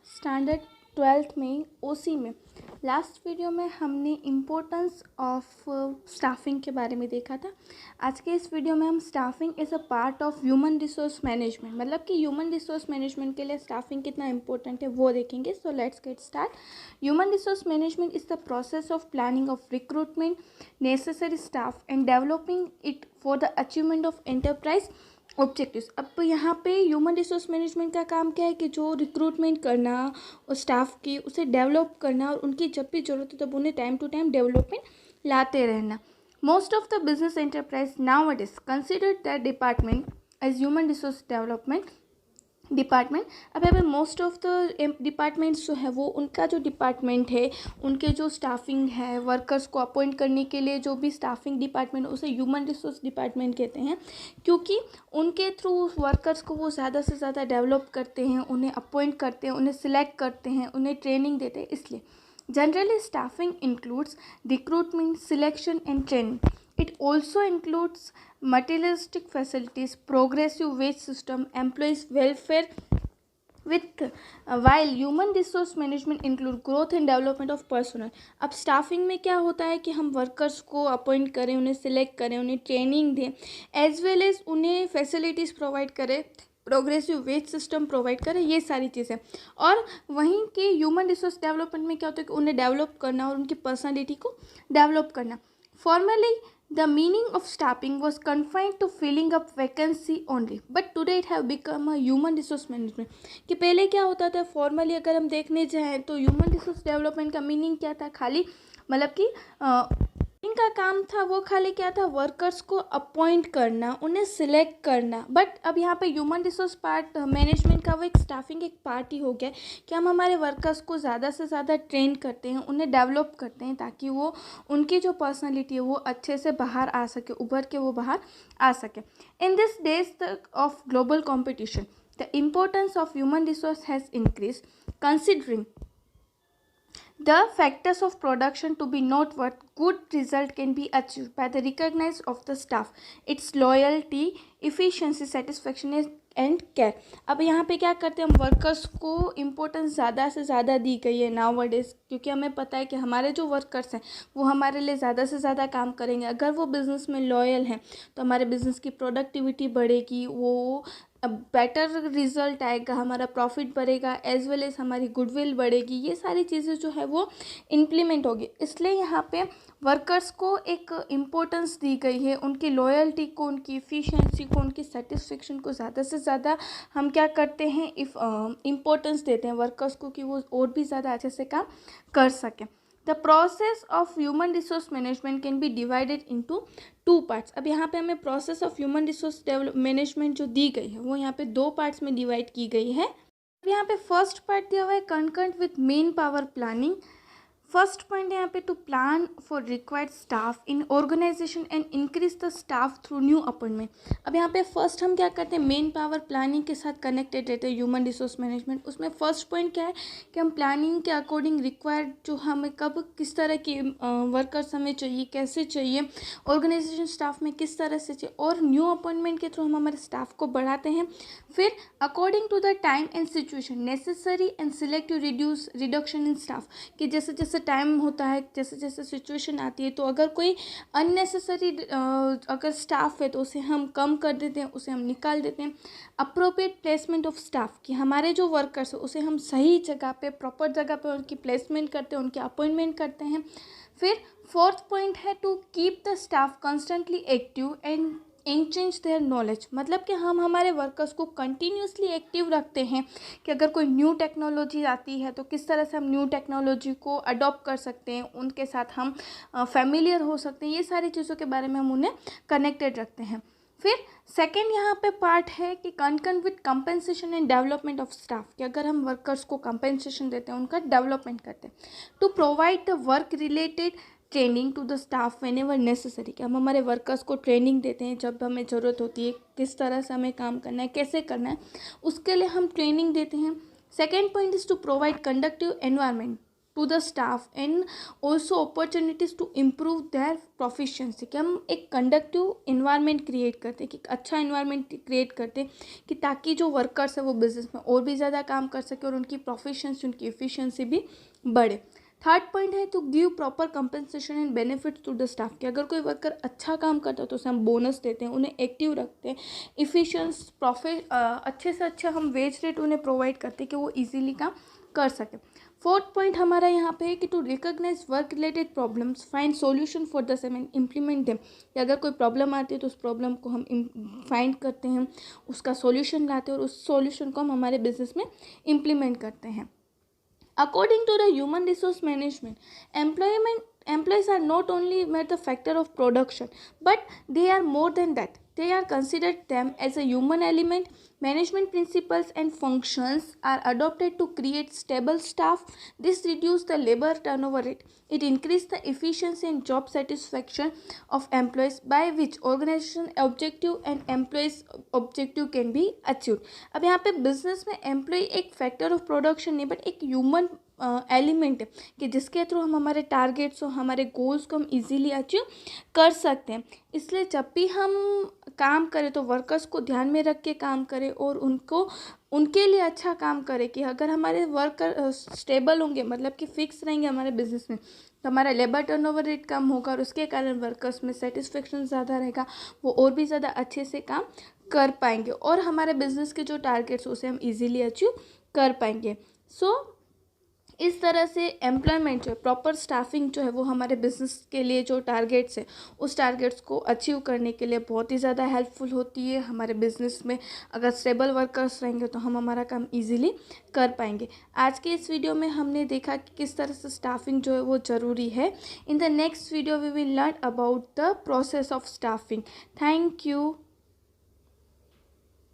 Standard 12th में ओसी में last video में हमने इम्पोर्टेंस ऑफ स्टाफिंग के बारे में देखा था। आज के इस वीडियो में हम staffing is a part of human resource management, मतलब कि ह्यूमन रिसोर्स मैनेजमेंट के लिए स्टाफिंग कितना इंपॉर्टेंट है वो देखेंगे। So let's get start. Human resource management is the process of planning of recruitment necessary staff and developing it for the achievement of enterprise objectives. अब यहाँ पे ह्यूमन रिसोर्स मैनेजमेंट का काम क्या है कि जो रिक्रूटमेंट करना और स्टाफ की उसे डेवलप करना और उनकी जब भी ज़रूरत हो तब उन्हें टाइम टू टाइम डेवलपमेंट लाते रहना। Most of the business enterprise now it is considered that department as human resource development department. अब यहाँ पे मोस्ट ऑफ द डिपार्टमेंट्स जो है वो उनका जो डिपार्टमेंट है, उनके जो स्टाफिंग है, वर्कर्स को अपॉइंट करने के लिए जो भी स्टाफिंग डिपार्टमेंट उसे ह्यूमन रिसोर्स डिपार्टमेंट कहते हैं, क्योंकि उनके थ्रू वर्कर्स को वो ज़्यादा से ज़्यादा डेवलप करते हैं, उन्हें अपॉइंट करते हैं, उन्हें सिलेक्ट करते हैं, उन्हें ट्रेनिंग देते हैं। इसलिए generally staffing includes recruitment, selection and training. It also includes materialistic facilities, progressive wage system, employees welfare with while human resource management include growth and development of personnel. अब स्टाफिंग में क्या होता है कि हम वर्कर्स को अपॉइंट करें, उन्हें सिलेक्ट करें, उन्हें ट्रेनिंग दें, एज वेल एज उन्हें फैसिलिटीज़ प्रोवाइड करें, प्रोग्रेसिव वेज सिस्टम प्रोवाइड करें, ये सारी चीज़ें। और वहीं के ह्यूमन रिसोर्स डेवलपमेंट में क्या होता है कि उन्हें डेवलप करना और उनकी पर्सनालिटी को डेवलप करना। Formally the meaning of staffing was confined to filling up vacancy only, but today it have become a human resource management. कि पहले क्या होता था, फॉर्मली अगर हम देखने जाएँ तो ह्यूमन रिसोर्स डेवलपमेंट का मीनिंग क्या था, खाली मतलब कि इनका काम था वो खाली क्या था, वर्कर्स को अपॉइंट करना, उन्हें सिलेक्ट करना। बट अब यहाँ पे ह्यूमन रिसोर्स पार्ट मैनेजमेंट का वो एक स्टाफिंग एक पार्ट ही हो गया कि हम हमारे वर्कर्स को ज़्यादा से ज़्यादा ट्रेन करते हैं, उन्हें डेवलप करते हैं ताकि वो उनकी जो पर्सनालिटी है वो अच्छे से बाहर आ सके, उभर के वो बाहर आ सके। In this days of global competition the importance of human resource has increase considering the factors of production to be noteworthy. Good result can be achieved by the recognition of the staff, its loyalty, efficiency, satisfaction and care. अब यहाँ पे क्या करते हैं, हम workers को importance ज़्यादा से ज़्यादा दी गई है नाउअडेज, क्योंकि हमें पता है कि हमारे जो वर्कर्स हैं वो हमारे लिए ज़्यादा से ज़्यादा काम करेंगे। अगर वो बिज़नेस में लॉयल हैं तो हमारे बिज़नेस की प्रोडक्टिविटी बढ़ेगी, वो बेटर रिजल्ट आएगा, हमारा प्रॉफिट बढ़ेगा, एज वेल एज हमारी गुडविल बढ़ेगी, ये सारी चीज़ें जो है वो इम्प्लीमेंट होगी। इसलिए यहाँ पे वर्कर्स को एक इम्पोर्टेंस दी गई है, उनकी लॉयल्टी को, उनकी इफ़िशिएंसी को, उनकी सेटिस्फेक्शन को ज़्यादा से ज़्यादा हम क्या करते हैं, इम्पोर्टेंस देते हैं वर्कर्स को कि वो और भी ज़्यादा अच्छे से काम कर सकें। The process of human resource management can be divided into 2 parts. अब यहाँ पे हमें process of human resource management जो दी गई है वो यहाँ पे 2 पार्ट्स में डिवाइड की गई है। अब यहाँ पे फर्स्ट पार्ट दिया हुआ है concurrent with manpower planning. First point यहाँ पे to plan for required staff in organisation and increase the staff through new appointment. अब यहाँ पे फर्स्ट हम क्या करते हैं, मेन पावर प्लानिंग के साथ कनेक्टेड रहते हैं ह्यूमन रिसोर्स मैनेजमेंट। उसमें फर्स्ट पॉइंट क्या है कि हम प्लानिंग के अकॉर्डिंग रिक्वायर्ड जो हमें कब किस तरह के वर्कर्स हमें चाहिए, कैसे चाहिए, ऑर्गेनाइजेशन स्टाफ में किस तरह से चाहिए, और न्यू अपॉइंटमेंट के थ्रू हम हमारे स्टाफ को बढ़ाते हैं। फिर according to the time and situation necessary and selective reduction in staff, कि जैसे जैसे टाइम होता है, जैसे जैसे सिचुएशन आती है, तो अगर कोई अननेसेसरी अगर स्टाफ है तो उसे हम कम कर देते हैं, उसे हम निकाल देते हैं। अप्रोप्रिएट प्लेसमेंट ऑफ स्टाफ, कि हमारे जो वर्कर्स है उसे हम सही जगह पे, प्रॉपर जगह पे उनकी प्लेसमेंट करते हैं, उनके अपॉइंटमेंट करते हैं। फिर फोर्थ पॉइंट है to keep the staff constantly active and exchange their knowledge, मतलब कि हम हमारे वर्कर्स को कंटिन्यूसली एक्टिव रखते हैं कि अगर कोई न्यू टेक्नोलॉजी आती है तो किस तरह से हम न्यू टेक्नोलॉजी को अडॉप्ट कर सकते हैं, उनके साथ हम फेमिलियर हो सकते हैं, ये सारी चीज़ों के बारे में हम उन्हें कनेक्टेड रखते हैं। फिर सेकेंड यहाँ पे पार्ट है कि concurrent with compensation and development of staff, कि अगर हम वर्कर्स को कंपेंसेशन देते हैं, उनका डेवलपमेंट करते हैं। To provide the work related training to the staff whenever necessary, कि हम हमारे वर्कर्स को ट्रेनिंग देते हैं जब हमें ज़रूरत होती है, किस तरह से हमें काम करना है, कैसे करना है, उसके लिए हम ट्रेनिंग देते हैं। Second point is to provide conductive environment to the staff and also opportunities to improve their proficiency, कि हम एक कंडक्टिव इन्वायरमेंट क्रिएट करते हैं, कि अच्छा इन्वायरमेंट क्रिएट करते हैं कि ताकि जो वर्कर्स है वो बिजनेस में और भी ज़्यादा काम कर सके और उनकी प्रोफिशिएंसी, उनकी एफिशिएंसी भी बढ़े। थर्ड पॉइंट है to give proper compensation and benefits to the staff, कि अगर कोई वर्कर अच्छा काम करता है तो उसे हम बोनस देते हैं, उन्हें एक्टिव रखते हैं, इफ़िशिएंस अच्छे से अच्छा हम वेज रेट उन्हें प्रोवाइड करते हैं कि वो इजीली काम कर सके। फोर्थ पॉइंट हमारा यहाँ पे है कि to recognise work related problems, find solution for the same and implement them, कि अगर कोई प्रॉब्लम आती है तो उस प्रॉब्लम को हम फाइंड करते हैं, उसका सॉल्यूशन लाते हैं और उस सॉल्यूशन को हम हमारे बिजनेस में इम्प्लीमेंट करते हैं। According to the human resource management, employees are not only made the factor of production, but they are more than that. They are considered them as a human element. Management principles and functions are adopted to create stable staff. This reduces the labor turnover rate. It increases the efficiency and job satisfaction of employees, by which organization objective and employees objective can be achieved. अब यहाँ पे business में employ एक factor of production नहीं but एक human element है कि जिसके थ्रू हम हमारे टारगेट्स और हमारे गोल्स को हम इजीली अचीव कर सकते हैं। इसलिए जब भी हम काम करें तो वर्कर्स को ध्यान में रख के काम करें और उनके लिए अच्छा काम करें, कि अगर हमारे वर्कर स्टेबल होंगे, मतलब कि फिक्स रहेंगे हमारे बिजनेस में, तो हमारा लेबर टर्नओवर रेट कम होगा और उसके कारण वर्कर्स में सेटिस्फेक्शन ज़्यादा रहेगा, वो और भी ज़्यादा अच्छे से काम कर पाएंगे और हमारे बिजनेस के जो टारगेट्स उसे हम इजीली अचीव कर पाएंगे। इस तरह से एम्प्लॉयमेंट जो है, प्रॉपर स्टाफिंग जो है वो हमारे बिजनेस के लिए जो टारगेट्स है उस टारगेट्स को अचीव करने के लिए बहुत ही ज़्यादा हेल्पफुल होती है। हमारे बिजनेस में अगर स्टेबल वर्कर्स रहेंगे तो हम हमारा काम इजीली कर पाएंगे। आज के इस वीडियो में हमने देखा कि किस तरह से स्टाफिंग जो है वो ज़रूरी है। In the next video we will learn about the process of staffing. Thank you.